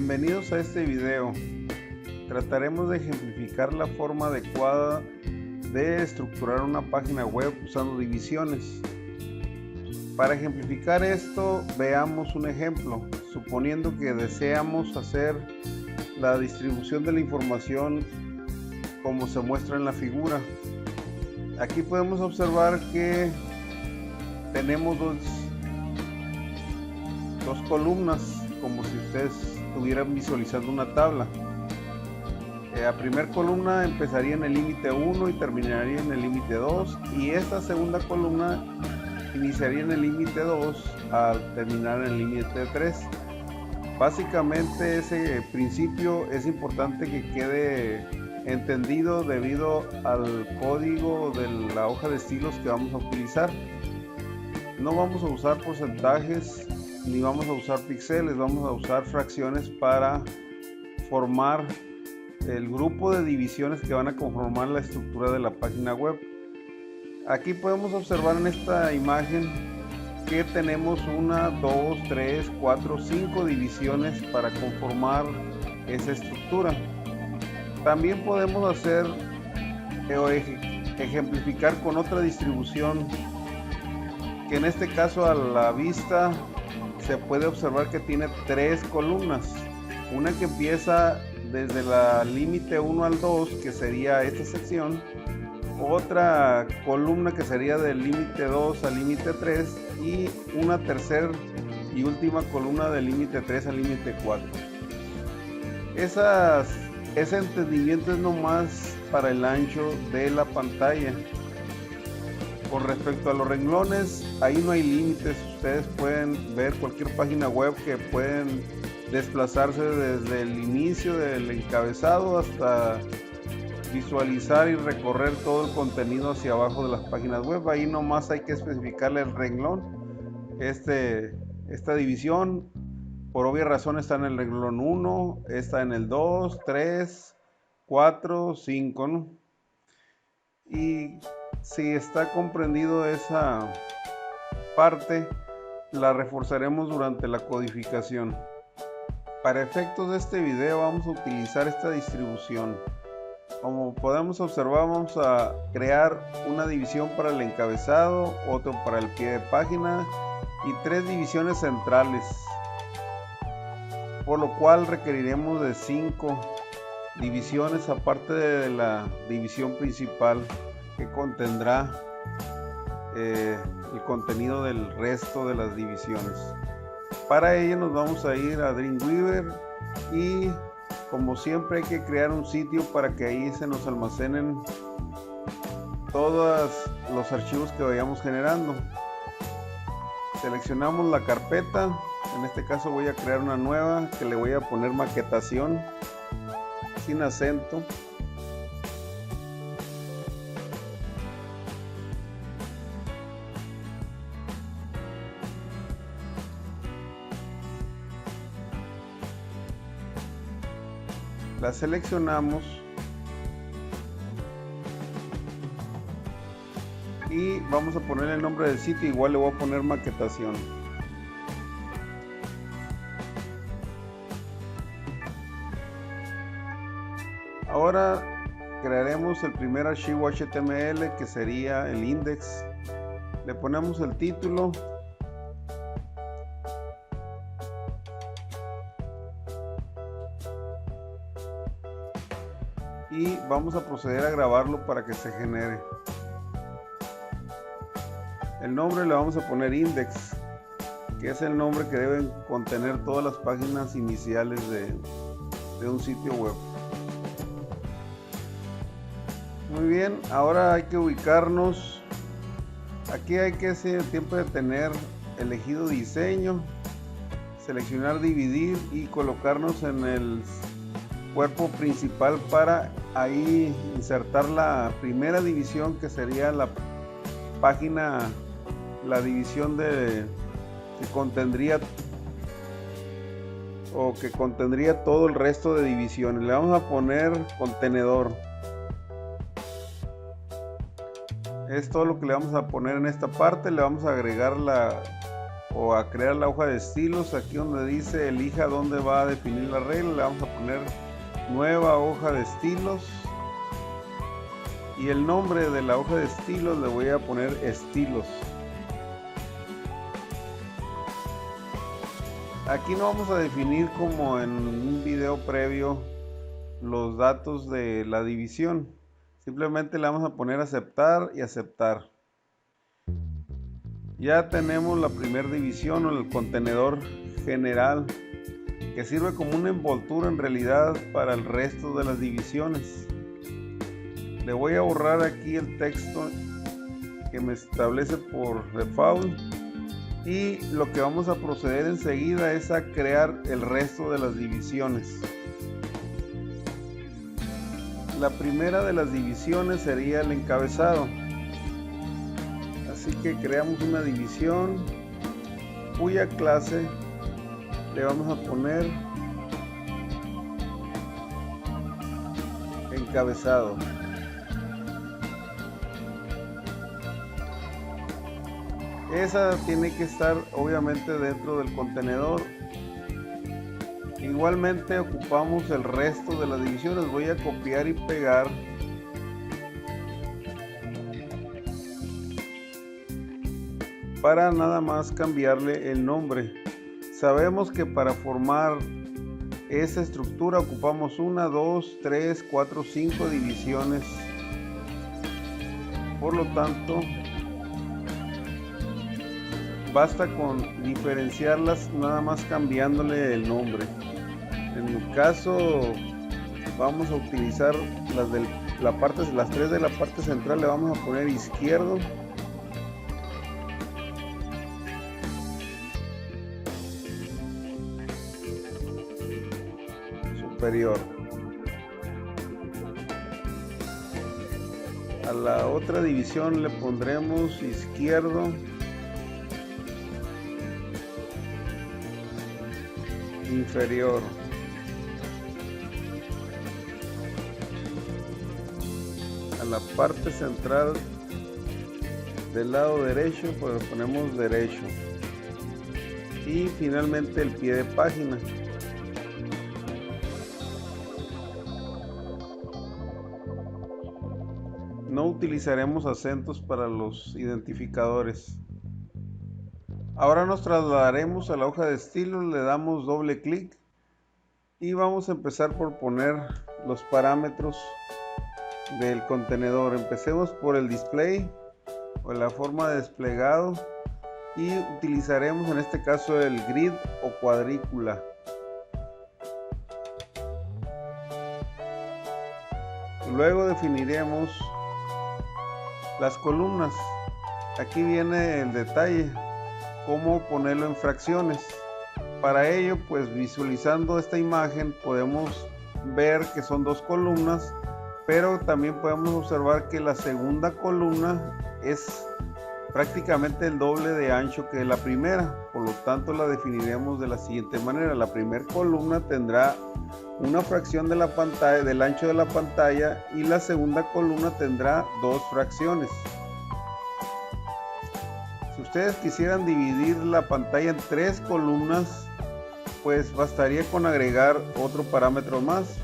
Bienvenidos a este video. Trataremos de ejemplificar la forma adecuada de estructurar una página web usando divisiones. Para ejemplificar esto, veamos un ejemplo. Suponiendo que deseamos hacer la distribución de la información como se muestra en la figura. Aquí podemos observar que tenemos dos columnas, como si ustedes estuvieran visualizando una tabla. La primera columna empezaría en el límite 1 y terminaría en el límite 2, y esta segunda columna iniciaría en el límite 2 al terminar en el límite 3. Básicamente ese principio es importante que quede entendido debido al código de la hoja de estilos que vamos a utilizar. No vamos a usar porcentajes ni vamos a usar píxeles, vamos a usar fracciones para formar el grupo de divisiones que van a conformar la estructura de la página web. Aquí podemos observar en esta imagen que tenemos 1, 2, 3, 4, 5 divisiones para conformar esa estructura. También podemos hacer ejemplificar con otra distribución, que en este caso a la vista se puede observar que tiene 3 columnas. Una que empieza desde la límite 1 al 2, que sería esta sección. Otra columna que sería del límite 2 al límite 3. Y una tercera y última columna del límite 3 al límite 4. Ese entendimiento es nomás para el ancho de la pantalla. Con respecto a los renglones, ahí no hay límites. Ustedes pueden ver cualquier página web que pueden desplazarse desde el inicio del encabezado hasta visualizar y recorrer todo el contenido hacia abajo de las páginas web. Ahí nomás hay que especificarle el renglón. Esta división, por obvia razón, está en el renglón 1, está en el 2, 3, 4, 5, ¿no? Y si está comprendido esa parte, la reforzaremos durante la codificación. Para efectos de este video vamos a utilizar esta distribución. Como podemos observar, vamos a crear una división para el encabezado, otro para el pie de página y 3 divisiones centrales, por lo cual requeriremos de 5 divisiones aparte de la división principal, que contendrá el contenido del resto de las divisiones. Para ello nos vamos a ir a Dreamweaver y, como siempre, hay que crear un sitio para que ahí se nos almacenen todos los archivos que vayamos generando. Seleccionamos la carpeta. En este caso voy a crear una nueva que le voy a poner maquetación sin acento. La seleccionamos y vamos a poner el nombre del sitio. Igual le voy a poner maquetación. Ahora crearemos el primer archivo HTML, que sería el index. Le ponemos el título. Y vamos a proceder a grabarlo para que se genere. El nombre le vamos a poner index, que es el nombre que deben contener todas las páginas iniciales de un sitio web. Muy bien, ahora hay que ubicarnos. Aquí hay que hacer el tiempo de tener elegido diseño, seleccionar dividir y colocarnos en el cuerpo principal para ahí insertar la primera división, que sería la página, la división que contendría todo el resto de divisiones. Le vamos a poner contenedor. Es todo lo que le vamos a poner en esta parte. Le vamos a agregar o a crear la hoja de estilos. Aquí donde dice elija dónde va a definir la regla, le vamos a poner nueva hoja de estilos, y el nombre de la hoja de estilos le voy a poner estilos. Aquí no vamos a definir como en un video previo los datos de la división, simplemente le vamos a poner aceptar y aceptar. Ya tenemos la primera división, o el contenedor general, que sirve como una envoltura en realidad para el resto de las divisiones. Le voy a borrar aquí el texto que me establece por default, y lo que vamos a proceder enseguida es a crear el resto de las divisiones. La primera de las divisiones sería el encabezado, así que creamos una división cuya clase le vamos a poner encabezado. Esa tiene que estar obviamente dentro del contenedor. Igualmente ocupamos el resto de las divisiones. Voy a copiar y pegar para nada más cambiarle el nombre. Sabemos que para formar esa estructura ocupamos 1, 2, 3, 4, 5 divisiones. Por lo tanto, basta con diferenciarlas nada más cambiándole el nombre. En mi caso vamos a utilizar las tres de la parte central, le vamos a poner izquierdo, superior. A la otra división le pondremos izquierdo, inferior. A la parte central del lado derecho pues ponemos derecho, y finalmente el pie de página. No utilizaremos acentos para los identificadores. Ahora nos trasladaremos a la hoja de estilos, le damos doble clic y vamos a empezar por poner los parámetros del contenedor. Empecemos por el display o la forma de desplegado, y utilizaremos en este caso el grid o cuadrícula. Luego definiremos las columnas. Aquí viene el detalle, cómo ponerlo en fracciones. Para ello, pues visualizando esta imagen podemos ver que son dos columnas, pero también podemos observar que la segunda columna es prácticamente el doble de ancho que la primera. Por lo tanto, la definiremos de la siguiente manera: la primera columna tendrá una fracción de la pantalla, del ancho de la pantalla, y la segunda columna tendrá dos fracciones. Si ustedes quisieran dividir la pantalla en tres columnas, pues bastaría con agregar otro parámetro más,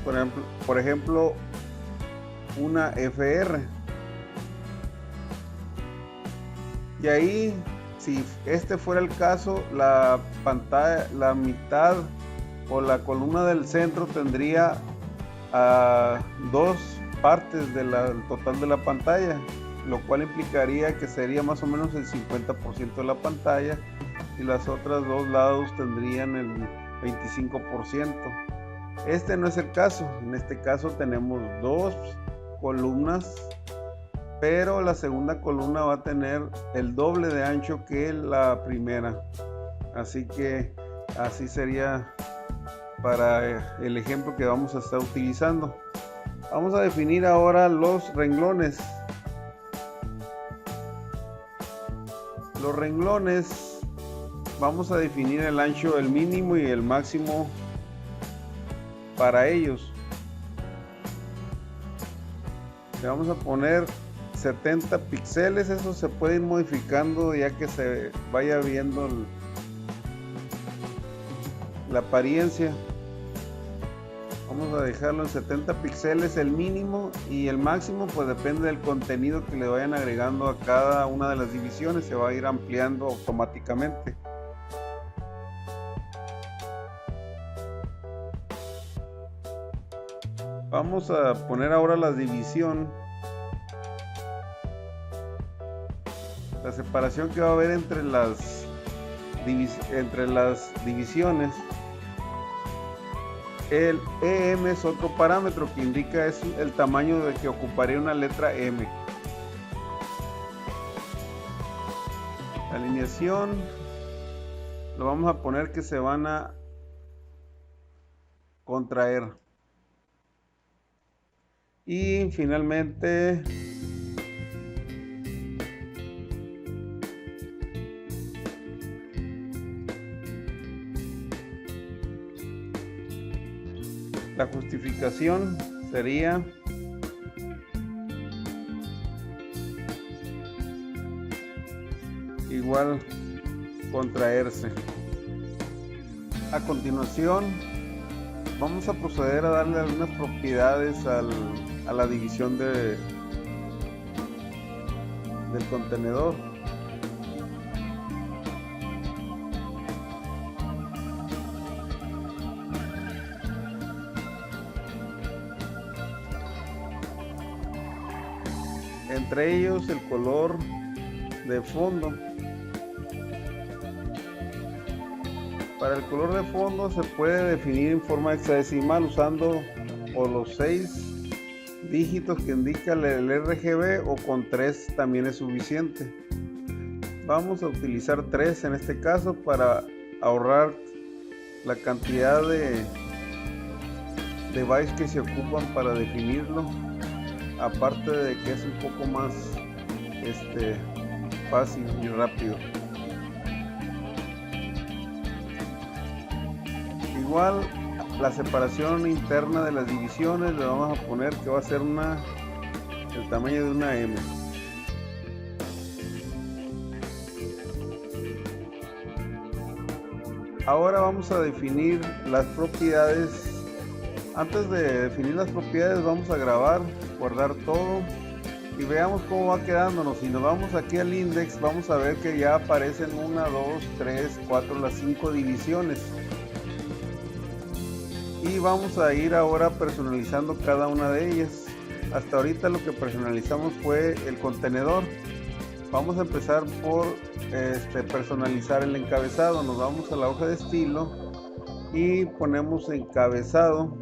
por ejemplo una FR, y ahí, si este fuera el caso, la pantalla, la mitad o la columna del centro tendría dos partes del total de la pantalla, lo cual implicaría que sería más o menos el 50% de la pantalla, y las otras dos lados tendrían el 25%. Este no es el caso. En este caso tenemos dos columnas, pero la segunda columna va a tener el doble de ancho que la primera, así que así sería para el ejemplo que vamos a estar utilizando. Vamos a definir ahora los renglones. Los renglones, vamos a definir el ancho, el mínimo y el máximo para ellos. Le vamos a poner 70 píxeles. Eso se puede ir modificando ya que se vaya viendo la apariencia. Vamos a dejarlo en 70 píxeles el mínimo, y el máximo pues depende del contenido que le vayan agregando a cada una de las divisiones, se va a ir ampliando automáticamente. Vamos a poner ahora la división, la separación que va a haber entre las divisiones. El EM es otro parámetro que indica el tamaño de que ocuparía una letra M. La alineación lo vamos a poner que se van a contraer. Y finalmente la justificación sería igual contraerse. A continuación vamos a proceder a darle algunas propiedades a la división del contenedor. Entre ellos el color de fondo. Para el color de fondo se puede definir en forma hexadecimal usando o los 6 dígitos que indica el RGB, o con 3 también es suficiente. Vamos a utilizar 3 en este caso para ahorrar la cantidad de bytes que se ocupan para definirlo, aparte de que es un poco más fácil y rápido. Igual la separación interna de las divisiones le vamos a poner que va a ser el tamaño de una M. Ahora vamos a definir las propiedades. Antes de definir las propiedades vamos a grabar, guardar todo y veamos cómo va quedándonos. Si nos vamos aquí al index, vamos a ver que ya aparecen 1, 2, 3, 4, las 5 divisiones. Y vamos a ir ahora personalizando cada una de ellas. Hasta ahorita lo que personalizamos fue el contenedor. Vamos a empezar por personalizar el encabezado. Nos vamos a la hoja de estilo y ponemos encabezado.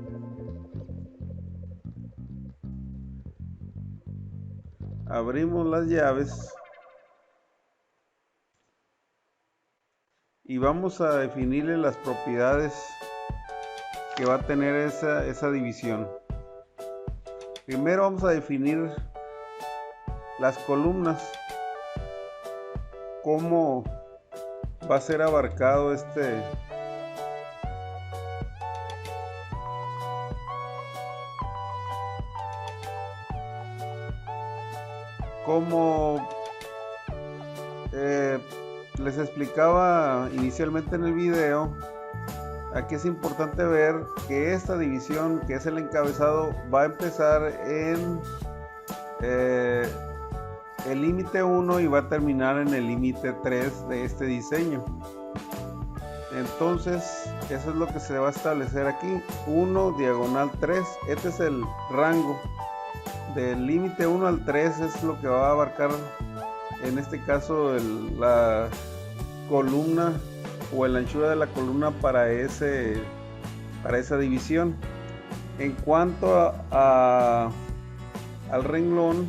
Abrimos las llaves y vamos a definirle las propiedades que va a tener esa división. Primero vamos a definir las columnas, cómo va a ser abarcado como les explicaba inicialmente en el video. Aquí es importante ver que esta división, que es el encabezado, va a empezar en el límite 1 y va a terminar en el límite 3 de este diseño. Entonces eso es lo que se va a establecer aquí: 1 diagonal 3. Este es el rango del límite 1 al 3, es lo que va a abarcar en este caso la columna o la anchura de la columna para esa división. En cuanto al renglón,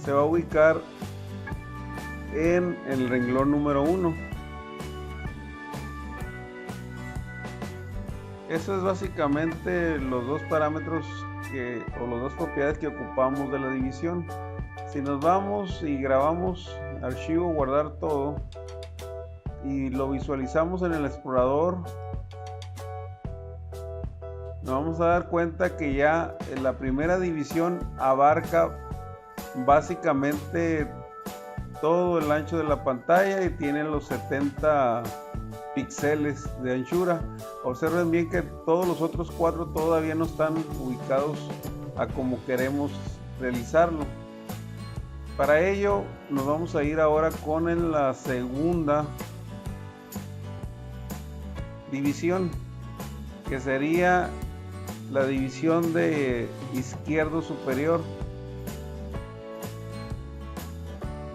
se va a ubicar en el renglón número 1. Eso es básicamente los dos parámetros o las dos propiedades que ocupamos de la división. Si nos vamos y grabamos archivo, guardar todo, y lo visualizamos en el explorador, nos vamos a dar cuenta que ya la primera división abarca básicamente todo el ancho de la pantalla y tiene los 70 píxeles de anchura. Observen bien que todos los otros 4 todavía no están ubicados a como queremos realizarlo. Para ello nos vamos a ir ahora con la segunda división, que sería la división de izquierdo superior.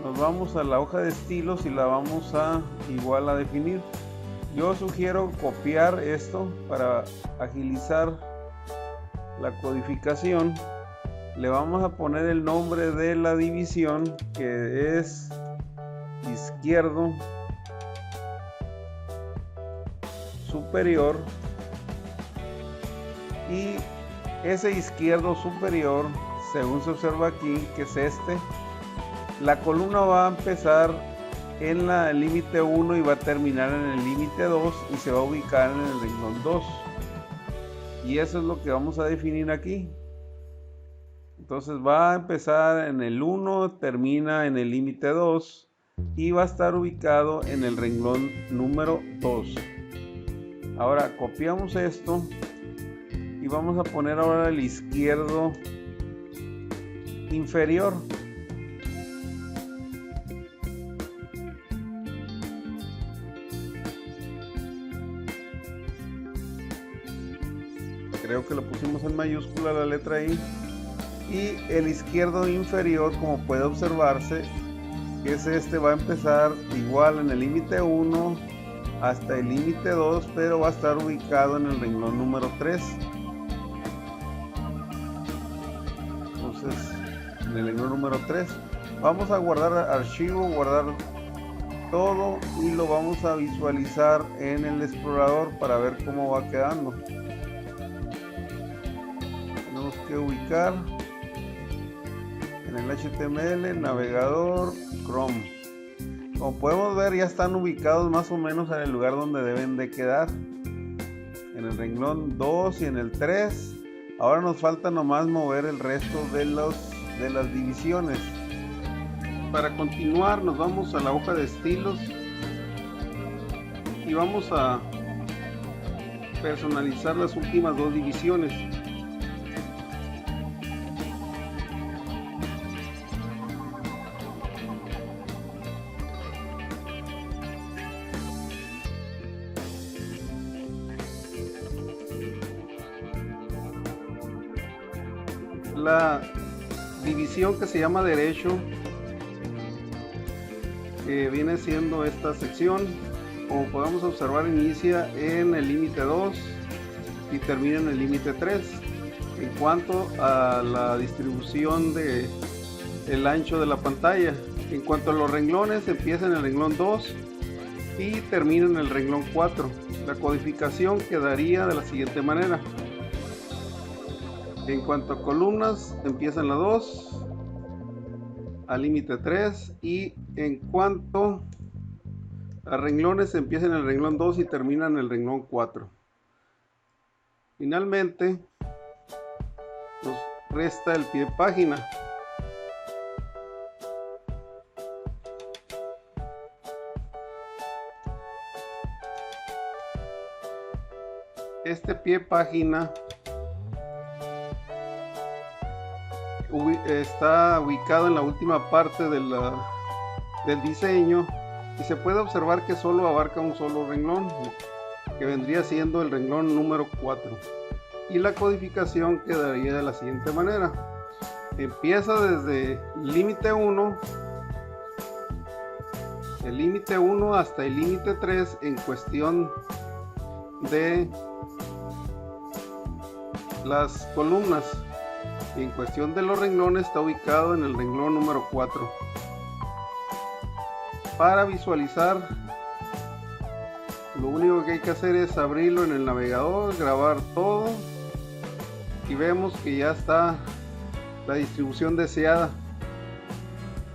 Nos vamos a la hoja de estilos y la vamos a igual a definir. Yo sugiero copiar esto para agilizar la codificación. Le vamos a poner el nombre de la división, que es izquierdo superior, y ese izquierdo superior, según se observa aquí, que es este, la columna va a empezar en el límite 1 y va a terminar en el límite 2 y se va a ubicar en el renglón 2, y eso es lo que vamos a definir aquí. Entonces va a empezar en el 1, termina en el límite 2 y va a estar ubicado en el renglón número 2. Ahora copiamos esto y vamos a poner ahora el izquierdo inferior. Creo que lo pusimos en mayúscula la letra I. Y el izquierdo inferior, como puede observarse, que es este, va a empezar igual en el límite 1 hasta el límite 2, pero va a estar ubicado en el renglón número 3. Entonces, en el renglón número 3 vamos a guardar archivo, guardar todo, y lo vamos a visualizar en el explorador para ver cómo va quedando. Tenemos que ubicar en el HTML, navegador, Chrome. Como podemos ver, ya están ubicados más o menos en el lugar donde deben de quedar, en el renglón 2 y en el 3. Ahora nos falta nomás mover el resto de las divisiones. Para continuar nos vamos a la hoja de estilos y vamos a personalizar las últimas 2 divisiones. La división que se llama derecho, que viene siendo esta sección, como podemos observar, inicia en el límite 2 y termina en el límite 3. En cuanto a la distribución de el ancho de la pantalla, en cuanto a los renglones, empieza en el renglón 2 y termina en el renglón 4. La codificación quedaría de la siguiente manera. En cuanto a columnas, empieza en la 2 al límite 3, y en cuanto a renglones, empieza en el renglón 2 y termina en el renglón 4. Finalmente nos resta el pie de página. Este pie de página está ubicado en la última parte del diseño, y se puede observar que solo abarca un solo renglón, que vendría siendo el renglón número 4, y la codificación quedaría de la siguiente manera. Empieza desde el límite 1 hasta el límite 3 en cuestión de las columnas. En cuestión de los renglones, está ubicado en el renglón número 4. Para visualizar, lo único que hay que hacer es abrirlo en el navegador, grabar todo, y vemos que ya está la distribución deseada.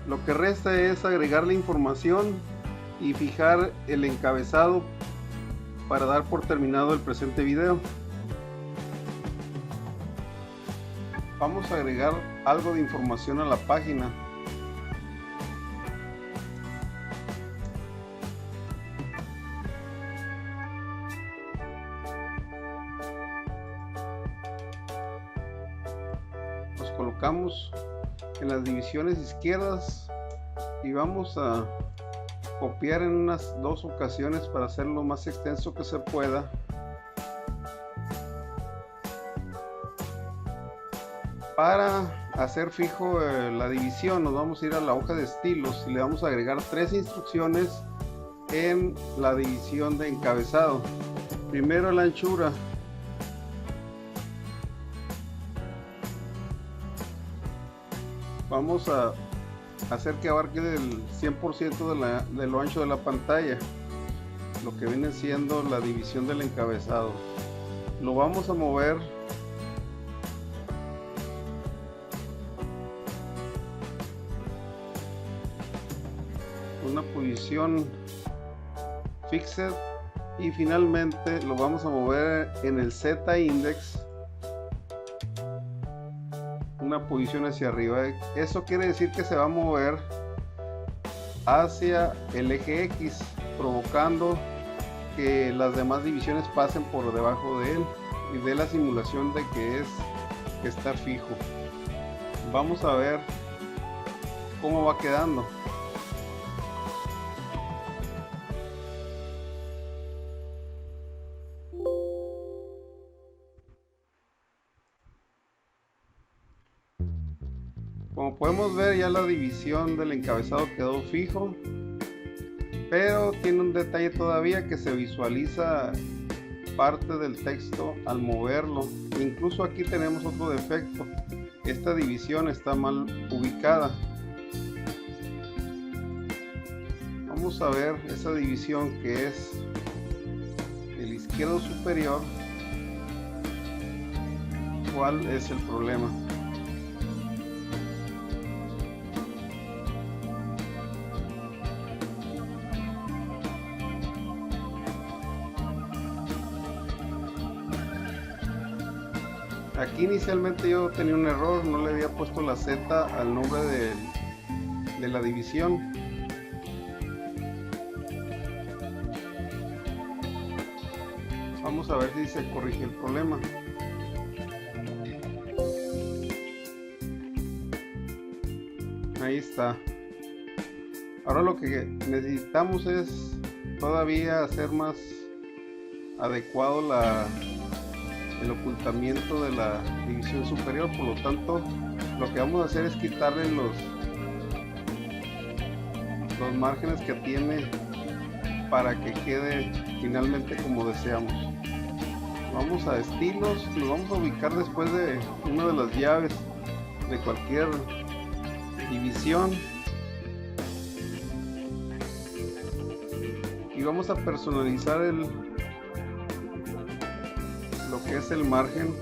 Lo que resta es agregar la información y fijar el encabezado para dar por terminado el presente video. Vamos a agregar algo de información a la página. colocamos en las divisiones izquierdas y vamos a copiar en unas 2 ocasiones para hacerlo lo más extenso que se pueda. Para hacer fijo la división, nos vamos a ir a la hoja de estilos y le vamos a agregar 3 instrucciones en la división de encabezado. Primero la anchura. Vamos a hacer que abarque el 100% de lo ancho de la pantalla, lo que viene siendo la división del encabezado. Lo vamos a mover una posición fixed y finalmente lo vamos a mover en el Z index una posición hacia arriba. Eso quiere decir que se va a mover hacia el eje X, provocando que las demás divisiones pasen por debajo de él y de la simulación de que está fijo. Vamos a ver cómo va quedando. Como podemos ver, ya la división del encabezado quedó fijo, pero tiene un detalle todavía, que se visualiza parte del texto al moverlo. Incluso aquí tenemos otro defecto: esta división está mal ubicada. Vamos a ver esa división que es el izquierdo superior, cuál es el problema. Aquí inicialmente yo tenía un error, no le había puesto la Z al nombre de la división. Vamos a ver si se corrige el problema. Ahí está. Ahora lo que necesitamos es todavía hacer más adecuado el ocultamiento de la división superior. Por lo tanto, lo que vamos a hacer es quitarle los márgenes que tiene para que quede finalmente como deseamos. Vamos a estilos, lo vamos a ubicar después de una de las llaves de cualquier división y vamos a personalizar lo que es el margen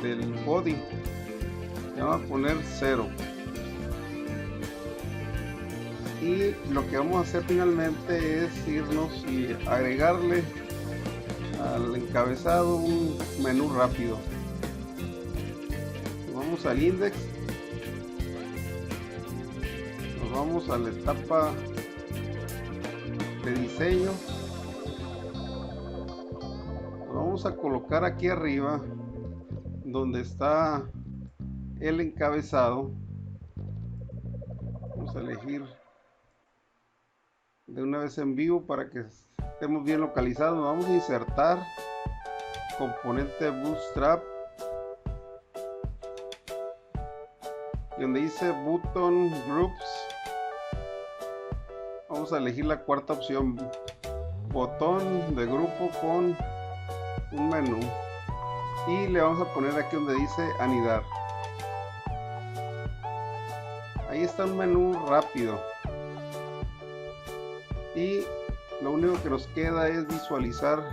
del body. Le vamos a poner 0 y lo que vamos a hacer finalmente es irnos y agregarle al encabezado un menú rápido. Vamos al index, nos vamos a la etapa de diseño, lo vamos a colocar aquí arriba donde está el encabezado. Vamos a elegir de una vez en vivo para que estemos bien localizados. Vamos a insertar componente Bootstrap y donde dice Button Groups vamos a elegir la cuarta opción, botón de grupo con un menú, y le vamos a poner aquí donde dice anidar. Ahí está un menú rápido y lo único que nos queda es visualizar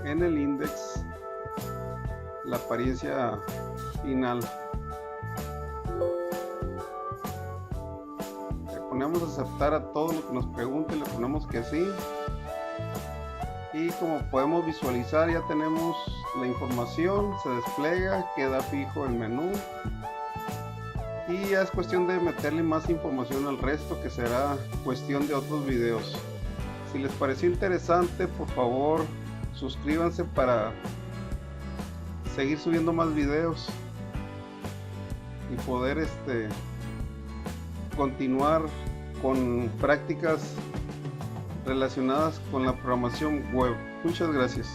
en el index la apariencia final. Le ponemos aceptar a todo lo que nos pregunte, le ponemos que sí, y como podemos visualizar ya tenemos la información, se despliega, queda fijo el menú y ya es cuestión de meterle más información al resto, que será cuestión de otros videos. Si les pareció interesante, por favor suscríbanse para seguir subiendo más videos y poder continuar con prácticas relacionadas con la programación web. Muchas gracias.